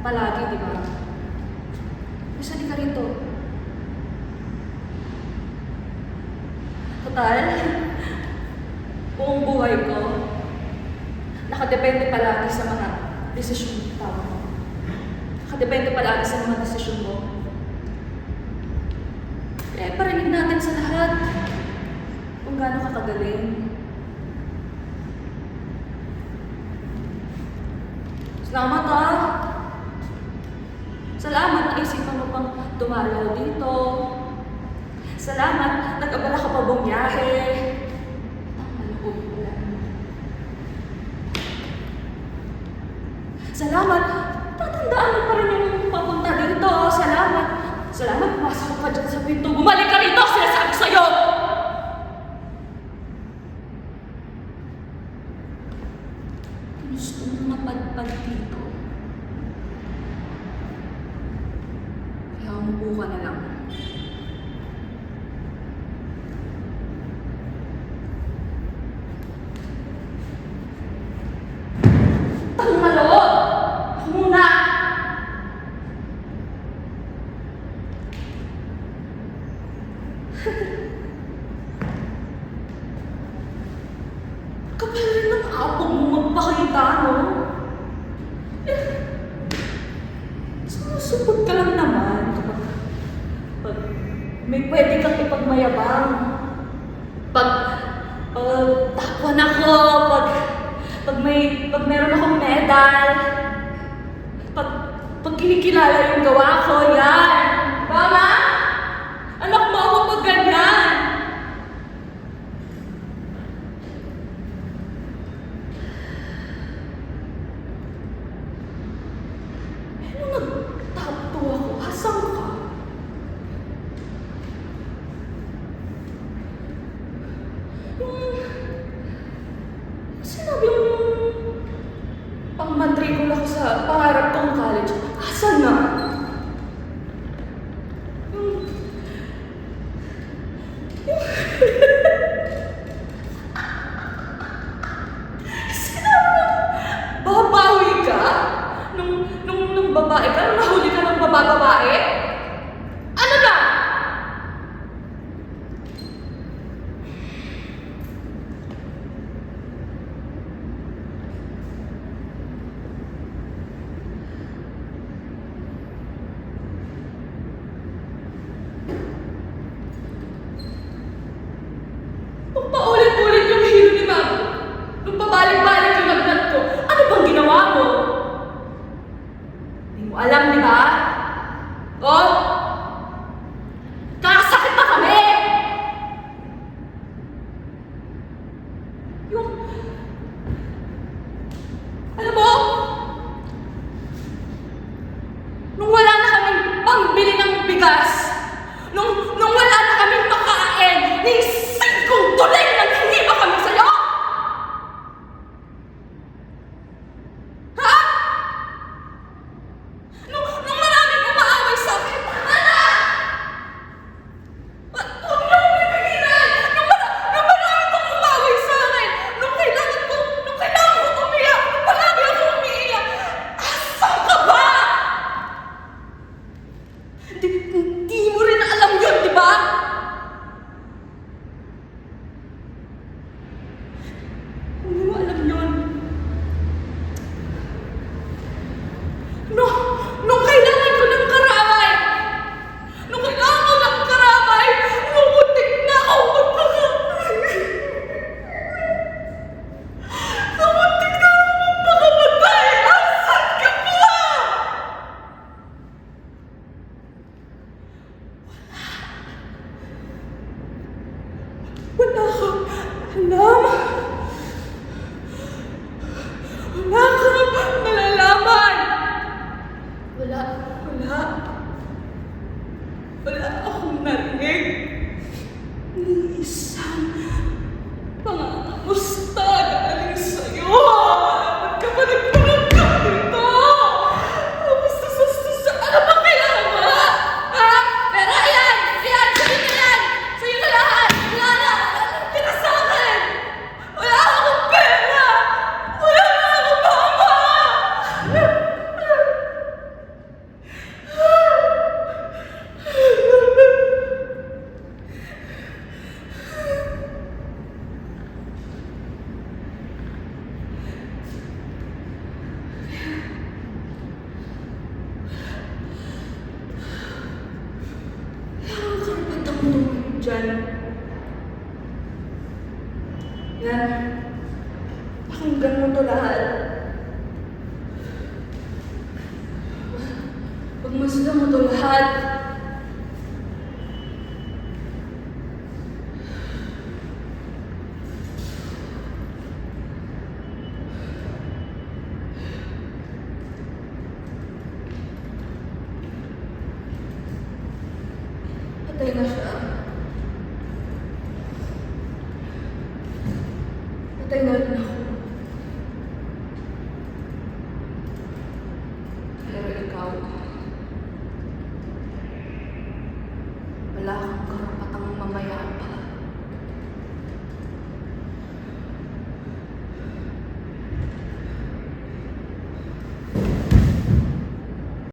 palagi, di ba? Gusto ka rito. Total, buong buhay ko, nakadepende palagi sa mga desisyon tao. Nakadepende palagi sa mga desisyon mo. Eh, parinig natin sa lahat kung gaano ka kagaling. Salamat ah! Salamat na isipan mo pang dumalaw dito. Salamat, nag-abala ka pa bumiyahe. Ang maloob ko lang. Salamat, tatandaan mo pa rin yung papunta dito. Salamat. Salamat, pumasok ka dyan sa pinto. Bumalik ka rito, sinasabi ko sa'yo! Gusto mong mapadpad dito. Kaya umupo ka na lang. Kapal rin ng apong mo magpakita, no? Sumusupot ka lang naman kapag may pwede kang ipagmayabang. Pag takwan ako, pag meron akong medal, pag kinikilala yung gawa ko, yan. Mama! Anak mo ako pag ganyan! Nagtato ako. Asan ka? Sinabi mo pang-matricula ko sa pangarap kong college. Asan na? Sinabi mo babawi ka? Nung babae ka? Nung nahuli ka ng babae? Ano na? Kung paulit-ulit yung hilo ni Mama, nung pabalik-balik yung lagnat ko, ano bang ginawa mo? Hindi mo alam, di ba? Oh? Kakasakit na kami! Yung... Alam mo? Nung wala na kaming pambili ng bigas, nung wala na kaming makain, ni singkong tuloy nang hindi ba kami sa'yo? Ha? Nung maraming umaaway sa akin, tama na! Huwag niyo akong pipigilan! Nung maraming pang umaaway sa akin, nung kailangan ko umiyak, nung palagi ako umiiyak, asan ka ba? Hindi mo rin alam yun, di ba? tumulong dyan. Yan. Pakinggan mo to lahat. Pagmasdan mo to lahat. Patay na siya. Patay na rin ako. Pero ikaw,